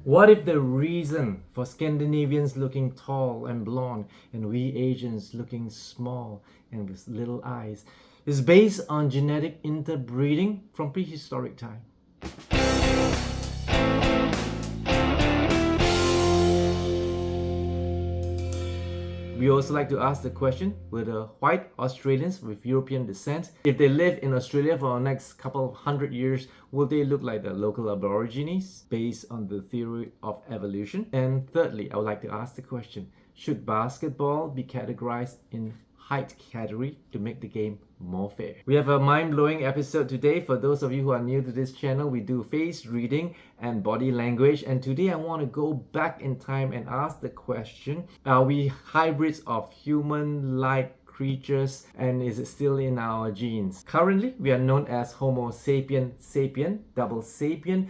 What if the reason for Scandinavians looking tall and blonde and we Asians looking small and with little eyes is based on genetic interbreeding from prehistoric time? We also like to ask the question, will the white Australians with European descent, if they live in Australia for the next couple of 100 years, will they look like the local aborigines based on the theory of evolution? And thirdly, I would like to ask the question, should basketball be categorized in height category to make the game more fair? We have a mind-blowing episode today. For those of you who are new to this channel, we do face reading and body language, and today I want to go back in time and ask the question, are we hybrids of human-like creatures, and is it still in our genes? Currently, we are known as Homo sapien sapien, double sapien,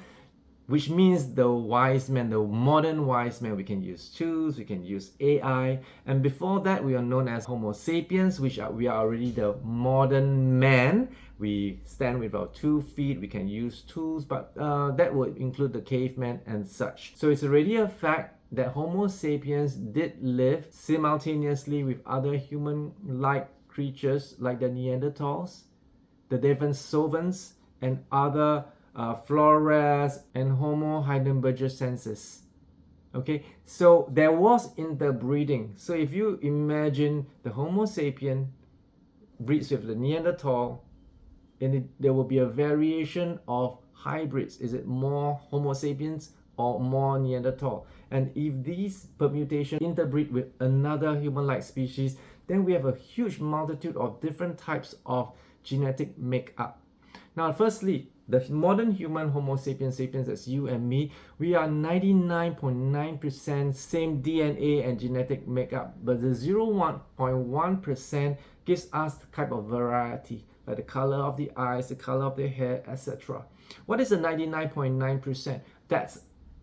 which means the wise man, the modern wise man. We can use tools, we can use AI, and before that we are known as Homo sapiens, we are already the modern man. We stand with our 2 feet, we can use tools, but that would include the caveman and such. So it's already a fact that Homo sapiens did live simultaneously with other human-like creatures like the Neanderthals, the Denisovans, and other Flores and Homo heidelbergensis. Okay, so there was interbreeding. So if you imagine the Homo sapien breeds with the Neanderthal, and there will be a variation of hybrids. Is it more Homo sapiens or more Neanderthal? And if these permutations interbreed with another human-like species, then we have a huge multitude of different types of genetic makeup. Now, firstly, the modern human Homo sapiens sapiens, as you and me, we are 99.9% same DNA and genetic makeup, but the 0.1% gives us the type of variety, like the color of the eyes, the color of the hair, etc. What is the 99.9%? That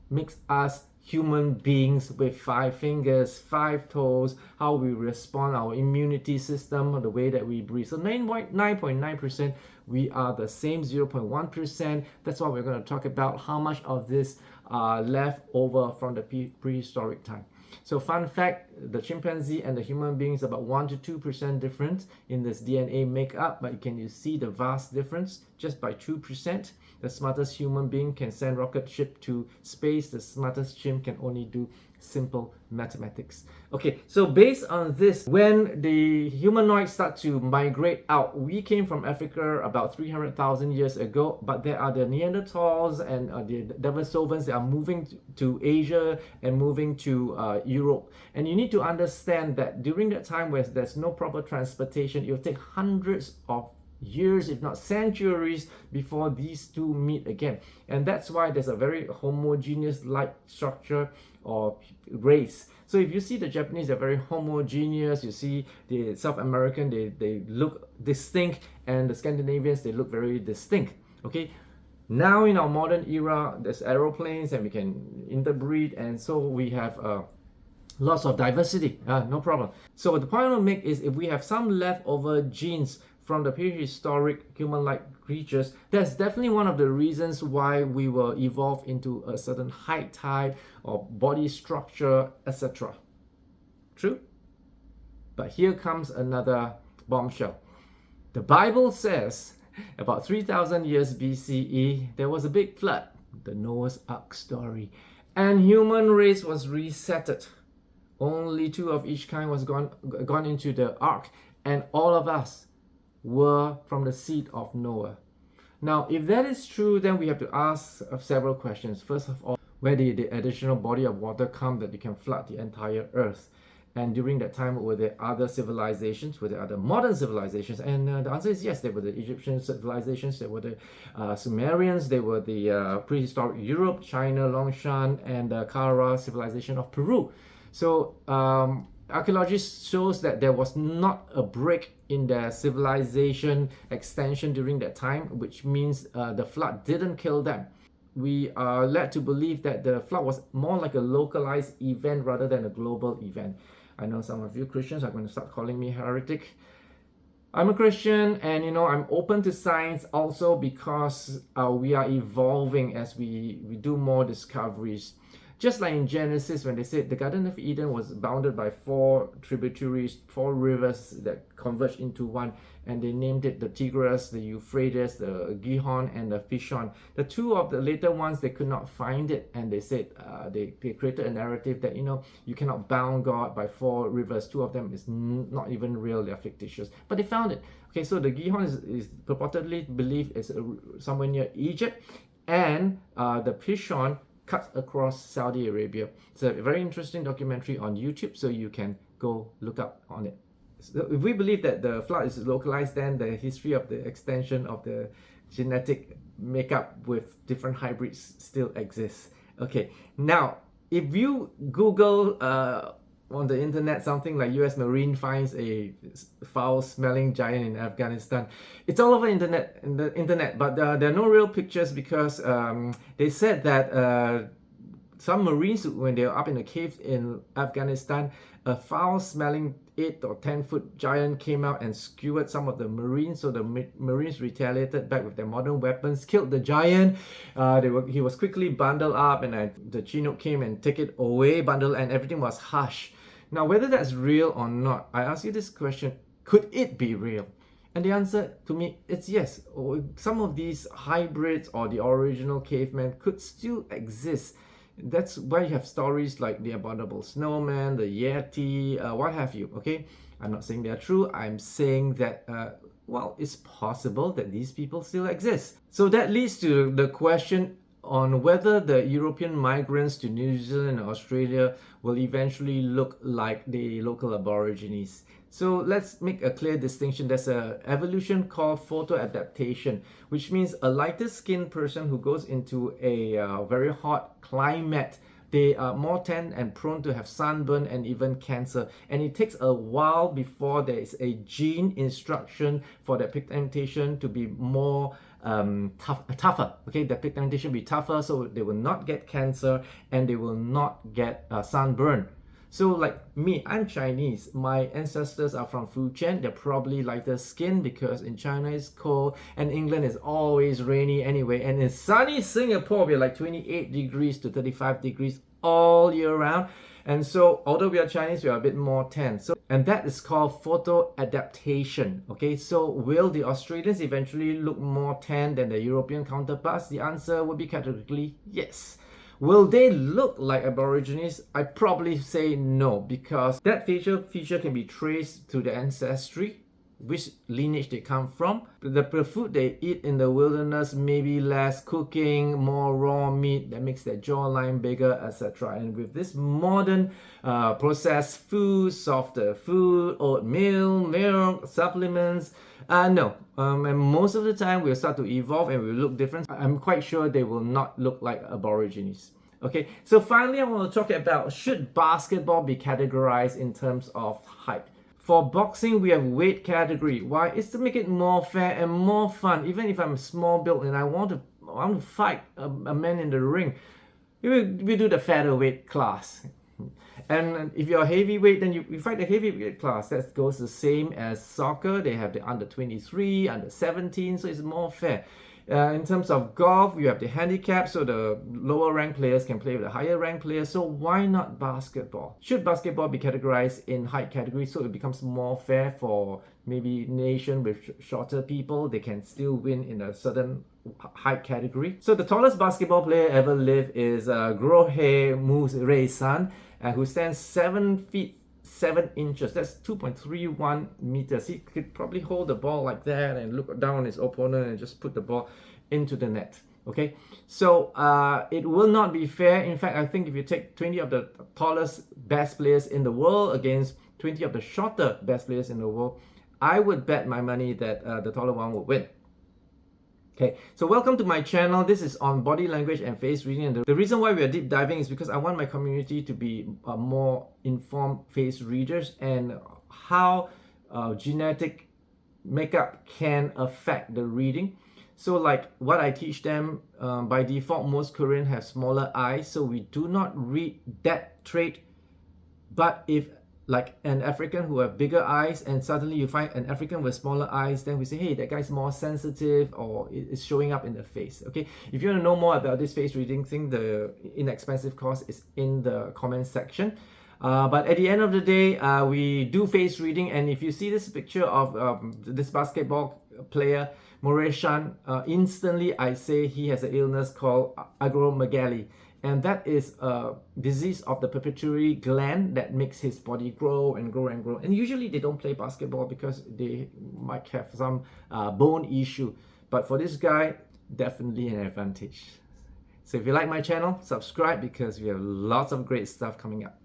makes us human beings with 5 fingers, 5 toes, how we respond, our immunity system, the way that we breathe. So 9.9%, we are the same 0.1%. That's why we're going to talk about how much of this left over from the prehistoric time. So fun fact, the chimpanzee and the human beings about 1 to 2% difference in this DNA makeup, but can you see the vast difference just by 2%? The smartest human being can send rocket ship to space. The smartest chimp can only do simple mathematics. Okay, so based on this, when the humanoids start to migrate out, we came from Africa about 300,000 years ago, but there are the Neanderthals and the Denisovans that are moving to Asia and moving to Europe. And you need to understand that during that time where there's no proper transportation, it will take hundreds of years, if not centuries, before these two meet again. And that's why there's a very homogeneous like structure or race. So if you see the Japanese, they're very homogeneous. You see the South American, they look distinct, and the Scandinavians, they look very distinct. Okay, now in our modern era, there's aeroplanes and we can interbreed, and so we have lots of diversity, no problem. So the point I want to make is, if we have some leftover genes from the prehistoric human-like creatures, that's definitely one of the reasons why we will evolve into a certain height type or body structure, etc. True? But here comes another bombshell. The Bible says about 3,000 years BCE, there was a big flood, the Noah's Ark story, and human race was resetted. Only 2 of each kind was gone into the ark, and all of us were from the seed of Noah. Now, if that is true, then we have to ask several questions. First of all, where did the additional body of water come that it can flood the entire earth? And during that time, were there other civilizations? Were there other modern civilizations? And the answer is yes. There were the Egyptian civilizations, there were the Sumerians, there were the prehistoric Europe, China, Longshan, and the Kara civilization of Peru. So archaeology shows that there was not a break in their civilization extension during that time, which means the flood didn't kill them. We are led to believe that the flood was more like a localized event rather than a global event. I know some of you Christians are going to start calling me heretic. I'm a Christian, and I'm open to science also because we are evolving as we do more discoveries. Just like in Genesis, when they said the Garden of Eden was bounded by 4 tributaries, 4 rivers that converged into one, and they named it the Tigris, the Euphrates, the Gihon, and the Fishon. The 2 of the later ones, they could not find it, and they said they created a narrative that you cannot bound God by 4 rivers. 2 of them is not even real; they're fictitious. But they found it. Okay, so the Gihon is purportedly believed is somewhere near Egypt, and the Fishon cuts across Saudi Arabia. It's a very interesting documentary on YouTube, so you can go look up on it. So if we believe that the flood is localized, then the history of the extension of the genetic makeup with different hybrids still exists. Okay, now if you Google on the internet something like US Marine finds a foul-smelling giant in Afghanistan, it's all over the internet, but there are no real pictures because they said that some Marines, when they were up in a cave in Afghanistan, a foul-smelling 8 or 10-foot giant came out and skewered some of the Marines. So the Marines retaliated back with their modern weapons, killed the giant. He was quickly bundled up, and the Chinook came and took it away, bundled, and everything was hush. Now, whether that's real or not, I ask you this question: could it be real? And the answer to me, it's yes. Some of these hybrids or the original cavemen could still exist. That's why you have stories like the abominable snowman, the Yeti, what have you, okay? I'm not saying they're true. I'm saying that, well, it's possible that these people still exist. So that leads to the question on whether the European migrants to New Zealand and Australia will eventually look like the local Aborigines. So let's make a clear distinction. There's an evolution called photoadaptation, which means a lighter skinned person who goes into a very hot climate, they are more tend and prone to have sunburn and even cancer. And it takes a while before there is a gene instruction for that pigmentation to be more tougher. Okay, the pigmentation will be tougher, so they will not get cancer and they will not get sunburn. So like me, I'm Chinese. My ancestors are from Fujian. They're probably lighter skin because in China it's cold and England is always rainy anyway. And in sunny Singapore, we're like 28 degrees to 35 degrees all year round. And so although we are Chinese, we are a bit more tan. And that is called photo-adaptation. Okay, so will the Australians eventually look more tan than the European counterparts? The answer would be categorically yes. Will they look like Aborigines? I probably say no, because that facial feature can be traced to the ancestry, which lineage they come from. The food they eat in the wilderness, maybe less cooking, more raw meat that makes their jawline bigger, etc. And with this modern processed food, softer food, oatmeal, milk, supplements, no. And most of the time we'll start to evolve and we'll look different. I'm quite sure they will not look like Aborigines. Okay, so finally I want to talk about, should basketball be categorized in terms of height? For boxing, we have weight category. Why? It's to make it more fair and more fun. Even if I'm small built and I want to fight a man in the ring, we do the featherweight class. And if you're a heavyweight, then you fight the heavyweight class. That goes the same as soccer. They have the under 23, under 17, so it's more fair. In terms of golf, you have the handicap, so the lower ranked players can play with the higher ranked players. So why not basketball? Should basketball be categorized in height category so it becomes more fair for maybe nation with shorter people? They can still win in a certain height category. So the tallest basketball player ever lived is Grohe Muresan, who stands 7 feet 7 inches. That's 2.31 meters. He could probably hold the ball like that and look down on his opponent and just put the ball into the net. Okay, so it will not be fair. In fact, I think if you take 20 of the tallest best players in the world against 20 of the shorter best players in the world, I would bet my money that the taller one will win. Okay, so welcome to my channel. This is on body language and face reading. And the reason why we are deep diving is because I want my community to be more informed face readers and how genetic makeup can affect the reading. So like what I teach them, by default, most Koreans have smaller eyes, so we do not read that trait. But if like an African who have bigger eyes, and suddenly you find an African with smaller eyes, then we say, hey, that guy's more sensitive, or it's showing up in the face. Okay, if you want to know more about this face reading thing, the inexpensive course is in the comment section. But at the end of the day, we do face reading, and if you see this picture of this basketball player, Moreshan, instantly I say he has an illness called acromegaly. And that is a disease of the pituitary gland that makes his body grow and grow and grow. And usually they don't play basketball because they might have some bone issue. But for this guy, definitely an advantage. So if you like my channel, subscribe because we have lots of great stuff coming up.